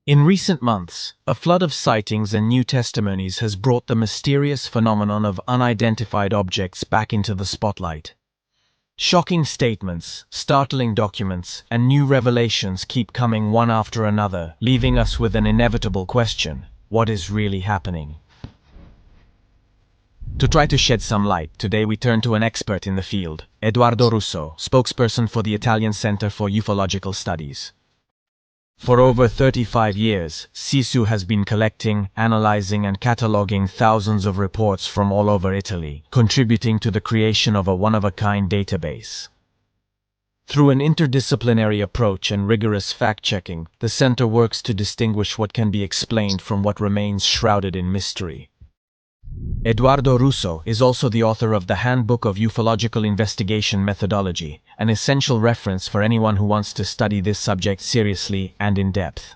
In recent months, a flood of sightings and new testimonies has brought the mysterious phenomenon of unidentified objects back into the spotlight. Shocking statements, startling documents, and new revelations keep coming one after another, leaving us with an inevitable question: what is really happening? To try to shed some light, today we turn to an expert in the field, Edoardo Russo, spokesperson for the Italian Center for Ufological Studies. For over 35 years, CISU has been collecting, analyzing, and cataloging thousands of reports from all over Italy, contributing to the creation of a one-of-a-kind database. Through an interdisciplinary approach and rigorous fact-checking, the center works to distinguish what can be explained from what remains shrouded in mystery. Edoardo Russo is also the author of the Handbook of Ufological Investigation Methodology, an essential reference for anyone who wants to study this subject seriously and in depth.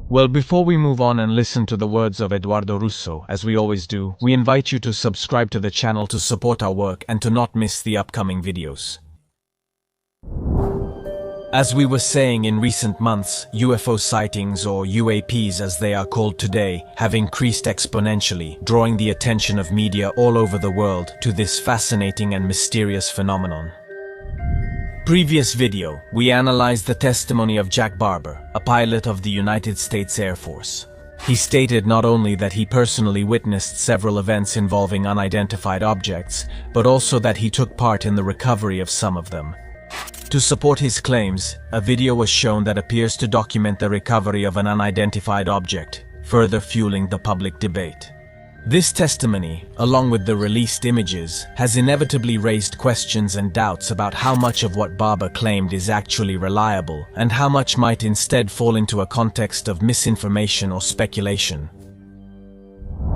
Well, before we move on and listen to the words of Edoardo Russo, as we always do, we invite you to subscribe to the channel to support our work and to not miss the upcoming videos. As we were saying in recent months, UFO sightings, or UAPs as they are called today, have increased exponentially, drawing the attention of media all over the world to this fascinating and mysterious phenomenon. Previous video, we analyzed the testimony of Jack Barber, a pilot of the United States Air Force. He stated not only that he personally witnessed several events involving unidentified objects, but also that he took part in the recovery of some of them. To support his claims, a video was shown that appears to document the recovery of an unidentified object, further fueling the public debate. This testimony, along with the released images, has inevitably raised questions and doubts about how much of what Barber claimed is actually reliable, and how much might instead fall into a context of misinformation or speculation.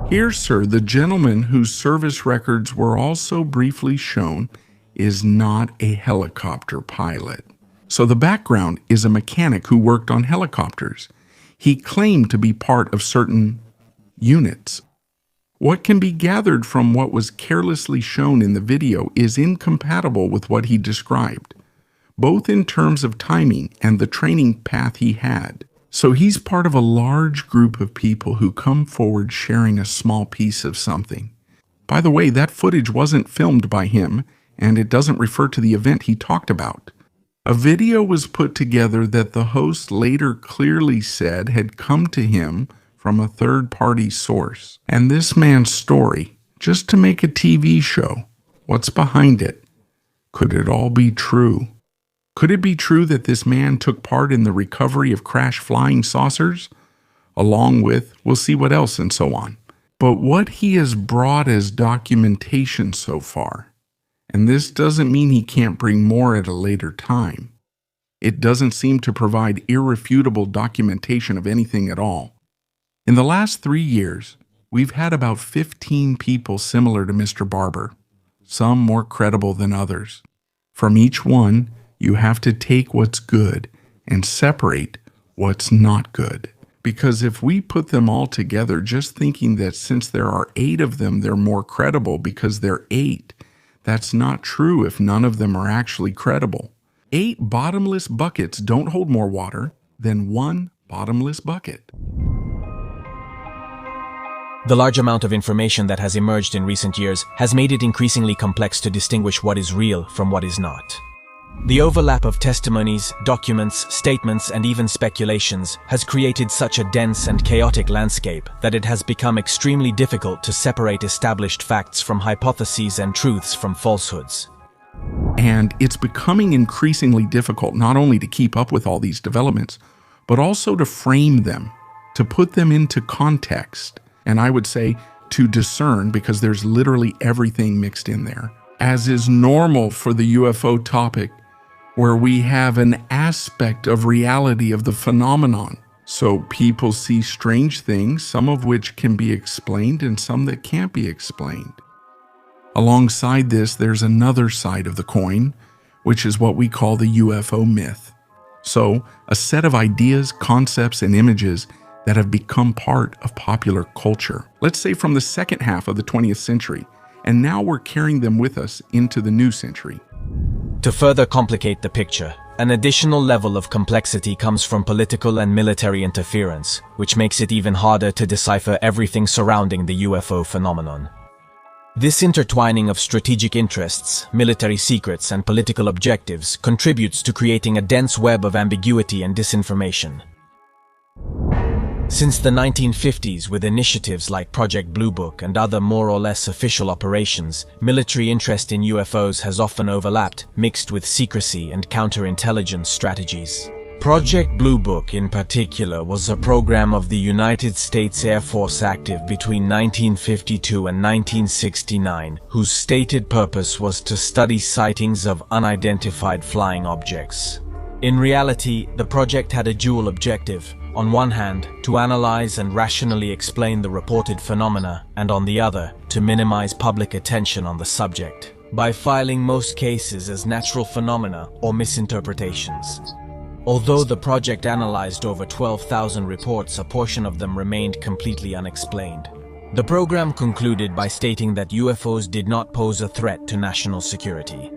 Here, sir, the gentleman whose service records were also briefly shown is not a helicopter pilot. So the background is a mechanic who worked on helicopters. He claimed to be part of certain units. What can be gathered from what was carelessly shown in the video is incompatible with what he described, both in terms of timing and the training path he had. So he's part of a large group of people who come forward sharing a small piece of something. By the way, that footage wasn't filmed by him, and it doesn't refer to the event he talked about. A video was put together that the host later clearly said had come to him from a third-party source. And this man's story, just to make a TV show, what's behind it? Could it all be true? Could it be true that this man took part in the recovery of crashed flying saucers? Along with, we'll see what else and so on. But what he has brought as documentation so far, and this doesn't mean he can't bring more at a later time. It doesn't seem to provide irrefutable documentation of anything at all. In the last 3 years, we've had about 15 people similar to Mr. Barber, some more credible than others. From each one, you have to take what's good and separate what's not good. Because if we put them all together just thinking that since there are 8 of them, they're more credible because they're 8, that's not true if none of them are actually credible. 8 bottomless buckets don't hold more water than 1 bottomless bucket. The large amount of information that has emerged in recent years has made it increasingly complex to distinguish what is real from what is not. The overlap of testimonies, documents, statements, and even speculations has created such a dense and chaotic landscape that it has become extremely difficult to separate established facts from hypotheses and truths from falsehoods. And it's becoming increasingly difficult not only to keep up with all these developments, but also to frame them, to put them into context, and I would say to discern, because there's literally everything mixed in there. As is normal for the UFO topic, where we have an aspect of reality of the phenomenon. So people see strange things, some of which can be explained and some that can't be explained. Alongside this, there's another side of the coin, which is what we call the UFO myth. So, a set of ideas, concepts, and images that have become part of popular culture. Let's say from the second half of the 20th century, and now we're carrying them with us into the new century. To further complicate the picture, an additional level of complexity comes from political and military interference, which makes it even harder to decipher everything surrounding the UFO phenomenon. This intertwining of strategic interests, military secrets, and political objectives contributes to creating a dense web of ambiguity and disinformation. Since the 1950s, with initiatives like Project Blue Book and other more or less official operations, military interest in UFOs has often overlapped, mixed with secrecy and counterintelligence strategies. Project Blue Book, in particular, was a program of the United States Air Force active between 1952 and 1969, whose stated purpose was to study sightings of unidentified flying objects. In reality, the project had a dual objective. On one hand, to analyze and rationally explain the reported phenomena, and on the other, to minimize public attention on the subject, by filing most cases as natural phenomena or misinterpretations. Although the project analyzed over 12,000 reports, a portion of them remained completely unexplained. The program concluded by stating that UFOs did not pose a threat to national security.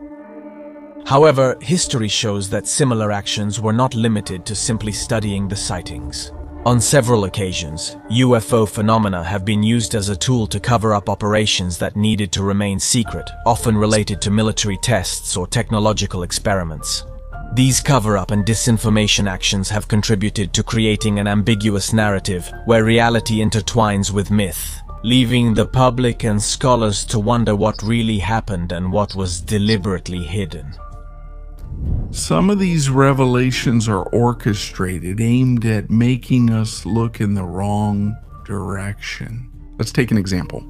However, history shows that similar actions were not limited to simply studying the sightings. On several occasions, UFO phenomena have been used as a tool to cover up operations that needed to remain secret, often related to military tests or technological experiments. These cover-up and disinformation actions have contributed to creating an ambiguous narrative where reality intertwines with myth, leaving the public and scholars to wonder what really happened and what was deliberately hidden. Some of these revelations are orchestrated, aimed at making us look in the wrong direction. Let's take an example.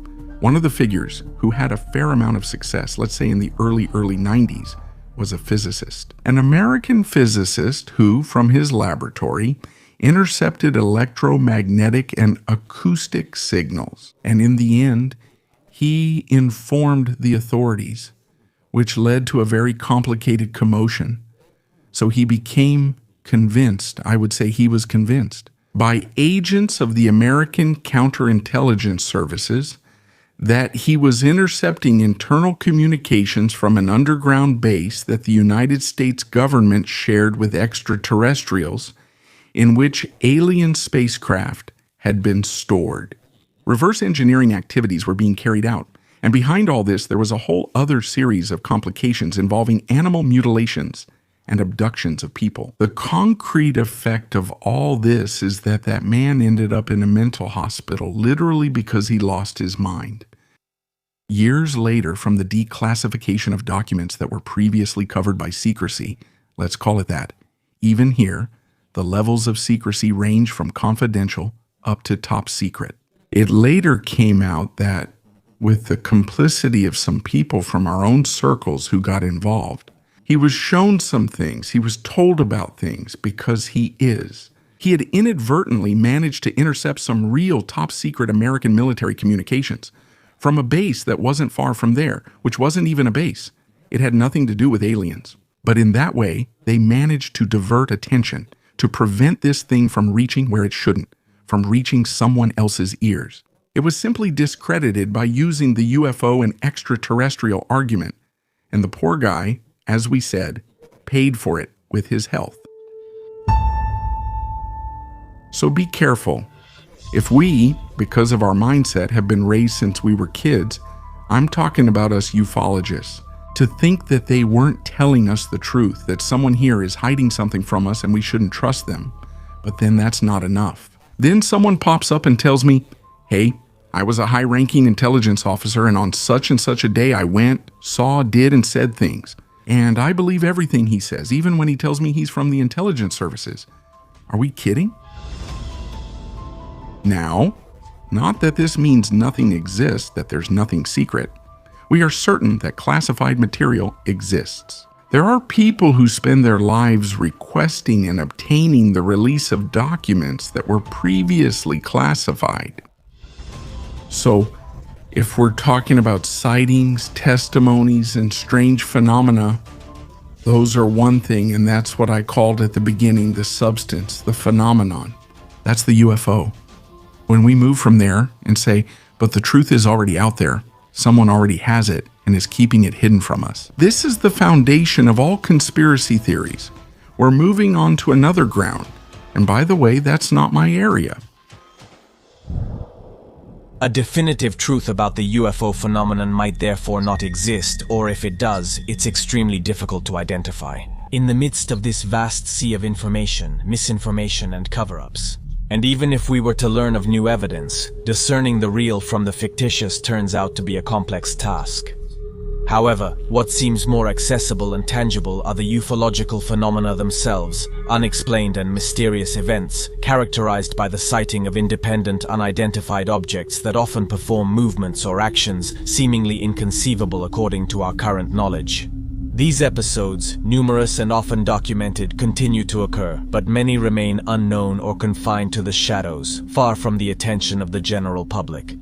One of the figures who had a fair amount of success, let's say in the early 90s, was a physicist. An American physicist who, from his laboratory, intercepted electromagnetic and acoustic signals. And in the end, he informed the authorities, which led to a very complicated commotion. So he became convinced, I would say he was convinced, by agents of the American Counterintelligence Services that he was intercepting internal communications from an underground base that the United States government shared with extraterrestrials, in which alien spacecraft had been stored. Reverse engineering activities were being carried out, and behind all this there was a whole other series of complications involving animal mutilations and abductions of people. The concrete effect of all this is that that man ended up in a mental hospital literally because he lost his mind. Years later, from the declassification of documents that were previously covered by secrecy, let's call it that, even here, the levels of secrecy range from confidential up to top secret. It later came out that, with the complicity of some people from our own circles who got involved, he was shown some things, he was told about things because he is. He had inadvertently managed to intercept some real top secret American military communications from a base that wasn't far from there, which wasn't even a base. It had nothing to do with aliens. But in that way, they managed to divert attention, to prevent this thing from reaching where it shouldn't, from reaching someone else's ears. It was simply discredited by using the UFO and extraterrestrial argument, and the poor guy, as we said, paid for it with his health. So be careful. If we, because of our mindset, have been raised since we were kids, I'm talking about us ufologists, to think that they weren't telling us the truth, that someone here is hiding something from us and we shouldn't trust them. But then that's not enough. Then someone pops up and tells me, hey, I was a high-ranking intelligence officer and on such and such a day I went, saw, did, and said things. And I believe everything he says, even when he tells me he's from the intelligence services. Are we kidding? Now, not that this means nothing exists, that there's nothing secret. We are certain that classified material exists. There are people who spend their lives requesting and obtaining the release of documents that were previously classified. So, if we're talking about sightings, testimonies, and strange phenomena, those are one thing, and that's what I called at the beginning the substance, the phenomenon. That's the UFO. When we move from there and say, but the truth is already out there, someone already has it, and is keeping it hidden from us. This is the foundation of all conspiracy theories. We're moving on to another ground. And by the way, that's not my area. A definitive truth about the UFO phenomenon might therefore not exist, or if it does, it's extremely difficult to identify. In the midst of this vast sea of information, misinformation, and cover-ups. And even if we were to learn of new evidence, discerning the real from the fictitious turns out to be a complex task. However, what seems more accessible and tangible are the ufological phenomena themselves, unexplained and mysterious events, characterized by the sighting of independent, unidentified objects that often perform movements or actions seemingly inconceivable according to our current knowledge. These episodes, numerous and often documented, continue to occur, but many remain unknown or confined to the shadows, far from the attention of the general public.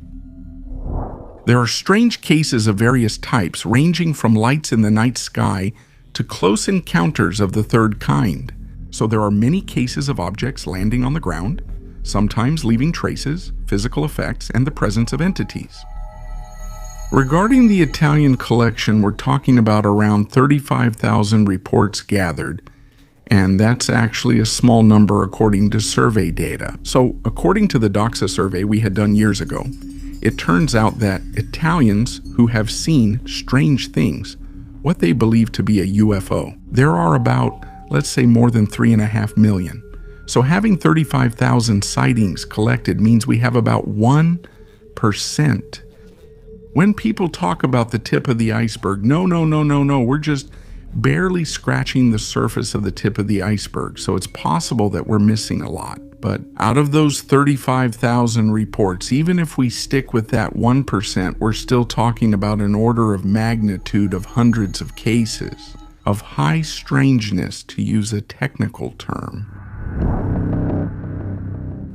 There are strange cases of various types, ranging from lights in the night sky to close encounters of the third kind. So there are many cases of objects landing on the ground, sometimes leaving traces, physical effects, and the presence of entities. Regarding the Italian collection, we're talking about around 35,000 reports gathered, and that's actually a small number according to survey data. So according to the Doxa survey we had done years ago, it turns out that Italians who have seen strange things, what they believe to be a UFO, there are about, let's say, more than 3.5 million. So having 35,000 sightings collected means we have about 1%. When people talk about the tip of the iceberg, no, we're just barely scratching the surface of the tip of the iceberg. So it's possible that we're missing a lot. But out of those 35,000 reports, even if we stick with that 1%, we're still talking about an order of magnitude of hundreds of cases of high strangeness, to use a technical term.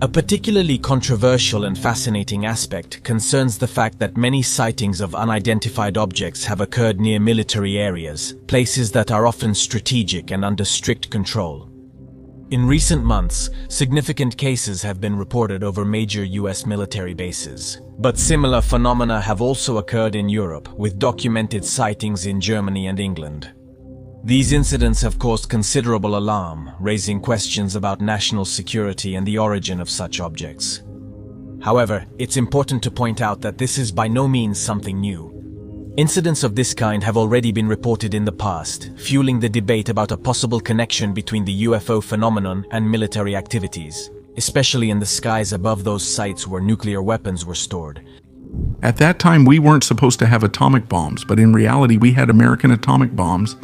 A particularly controversial and fascinating aspect concerns the fact that many sightings of unidentified objects have occurred near military areas, places that are often strategic and under strict control. In recent months, significant cases have been reported over major US military bases. But similar phenomena have also occurred in Europe, with documented sightings in Germany and England. These incidents have caused considerable alarm, raising questions about national security and the origin of such objects. However, it's important to point out that this is by no means something new. Incidents of this kind have already been reported in the past, fueling the debate about a possible connection between the UFO phenomenon and military activities, especially in the skies above those sites where nuclear weapons were stored. At that time, we weren't supposed to have atomic bombs, but in reality, we had American atomic bombs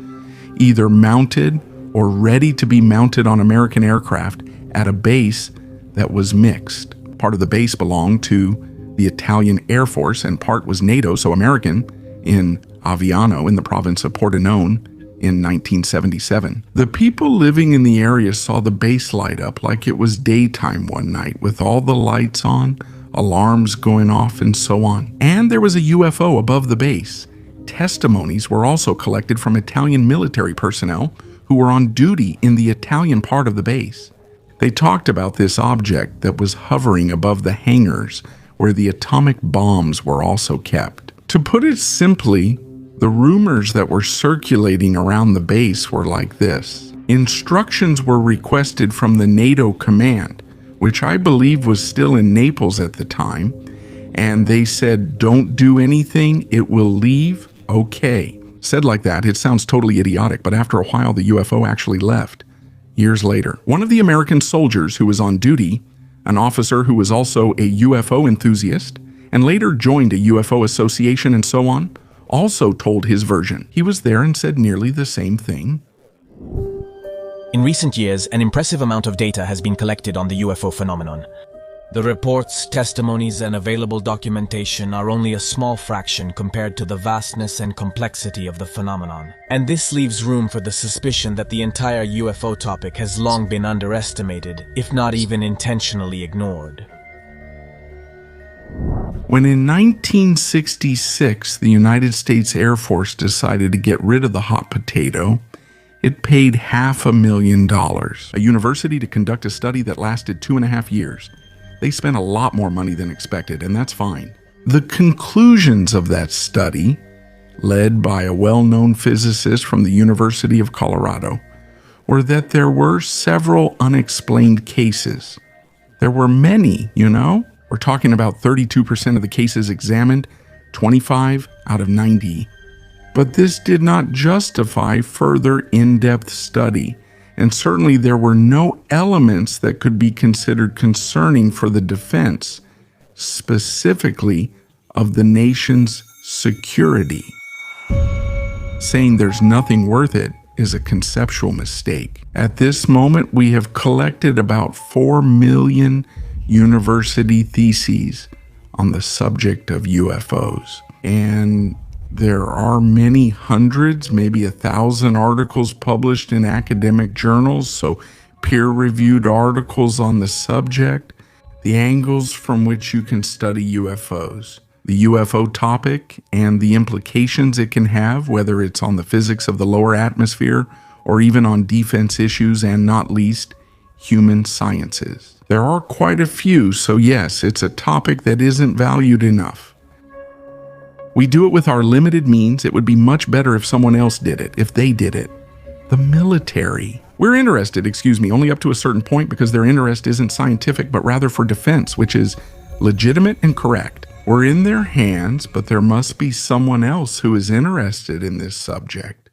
either mounted or ready to be mounted on American aircraft at a base that was mixed. Part of the base belonged to the Italian Air Force and part was NATO, so American, in Aviano in the province of Pordenone in 1977. The people living in the area saw the base light up like it was daytime one night with all the lights on, alarms going off, and so on. And there was a UFO above the base. Testimonies were also collected from Italian military personnel who were on duty in the Italian part of the base. They talked about this object that was hovering above the hangars where the atomic bombs were also kept. To put it simply, the rumors that were circulating around the base were like this. Instructions were requested from the NATO command, which I believe was still in Naples at the time, and they said, "Don't do anything, it will leave, okay." Said like that, it sounds totally idiotic, but after a while the UFO actually left. Years later, one of the American soldiers who was on duty, an officer who was also a UFO enthusiast, and later joined a UFO association and so on, also told his version. He was there and said nearly the same thing. In recent years, an impressive amount of data has been collected on the UFO phenomenon. The reports, testimonies, and available documentation are only a small fraction compared to the vastness and complexity of the phenomenon. And this leaves room for the suspicion that the entire UFO topic has long been underestimated, if not even intentionally ignored. When in 1966 the United States Air Force decided to get rid of the hot potato, it paid $500,000, a university to conduct a study that lasted 2.5 years. They spent a lot more money than expected, and that's fine. The conclusions of that study led by a well-known physicist from the University of Colorado, were that there were several unexplained cases. There were many, We're talking about 32% of the cases examined, 25 out of 90. But this did not justify further in-depth study, and certainly there were no elements that could be considered concerning for the defense, specifically of the nation's security. Saying there's nothing worth it is a conceptual mistake. At this moment, we have collected about 4 million university theses on the subject of UFOs. And there are many hundreds, maybe 1,000 articles published in academic journals, so peer-reviewed articles on the subject, the angles from which you can study UFOs, the UFO topic and the implications it can have, whether it's on the physics of the lower atmosphere or even on defense issues and not least, human sciences. There are quite a few, so yes, it's a topic that isn't valued enough. We do it with our limited means. It would be much better if someone else did it, if they did it. The military. We're interested, only up to a certain point because their interest isn't scientific, but rather for defense, which is legitimate and correct. We're in their hands, but there must be someone else who is interested in this subject.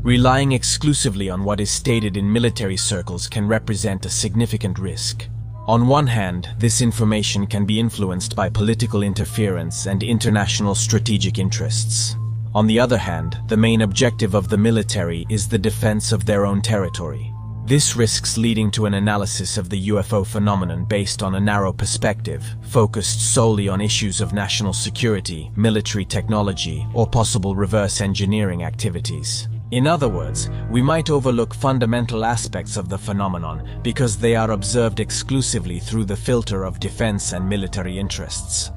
Relying exclusively on what is stated in military circles can represent a significant risk. On one hand, this information can be influenced by political interference and international strategic interests. On the other hand, the main objective of the military is the defense of their own territory. This risks leading to an analysis of the UFO phenomenon based on a narrow perspective, focused solely on issues of national security, military technology, or possible reverse engineering activities. In other words, we might overlook fundamental aspects of the phenomenon because they are observed exclusively through the filter of defense and military interests.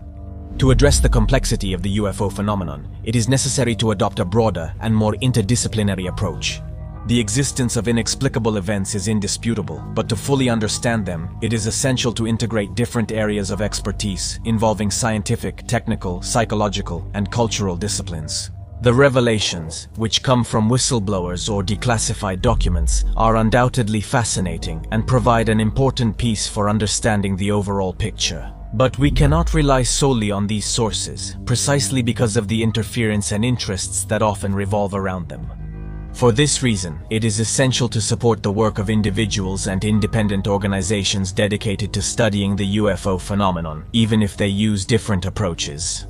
To address the complexity of the UFO phenomenon, it is necessary to adopt a broader and more interdisciplinary approach. The existence of inexplicable events is indisputable, but to fully understand them, it is essential to integrate different areas of expertise involving scientific, technical, psychological, and cultural disciplines. The revelations, which come from whistleblowers or declassified documents, are undoubtedly fascinating and provide an important piece for understanding the overall picture. But we cannot rely solely on these sources, precisely because of the interference and interests that often revolve around them. For this reason, it is essential to support the work of individuals and independent organizations dedicated to studying the UFO phenomenon, even if they use different approaches.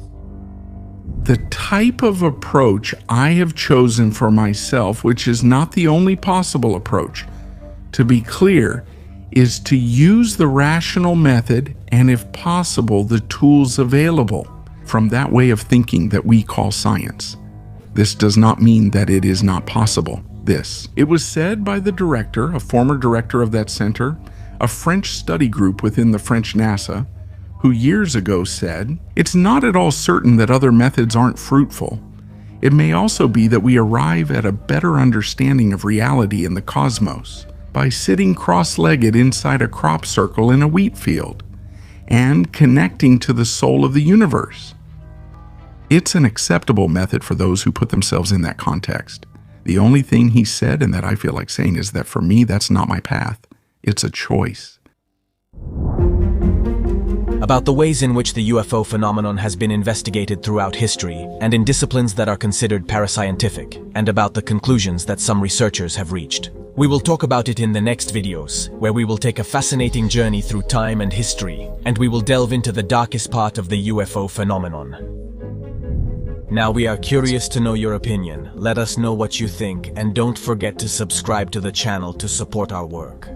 The type of approach I have chosen for myself, which is not the only possible approach, to be clear, is to use the rational method and, if possible, the tools available from that way of thinking that we call science. This does not mean that it is not possible. It was said by the director, a former director of that center, a French study group within the French NASA, who years ago said, "It's not at all certain that other methods aren't fruitful. It may also be that we arrive at a better understanding of reality in the cosmos by sitting cross-legged inside a crop circle in a wheat field and connecting to the soul of the universe." It's an acceptable method for those who put themselves in that context. The only thing he said, and that I feel like saying, is that for me, that's not my path. It's a choice. About the ways in which the UFO phenomenon has been investigated throughout history and in disciplines that are considered parascientific, and about the conclusions that some researchers have reached. We will talk about it in the next videos, where we will take a fascinating journey through time and history, and we will delve into the darkest part of the UFO phenomenon. Now we are curious to know your opinion. Let us know what you think, and don't forget to subscribe to the channel to support our work.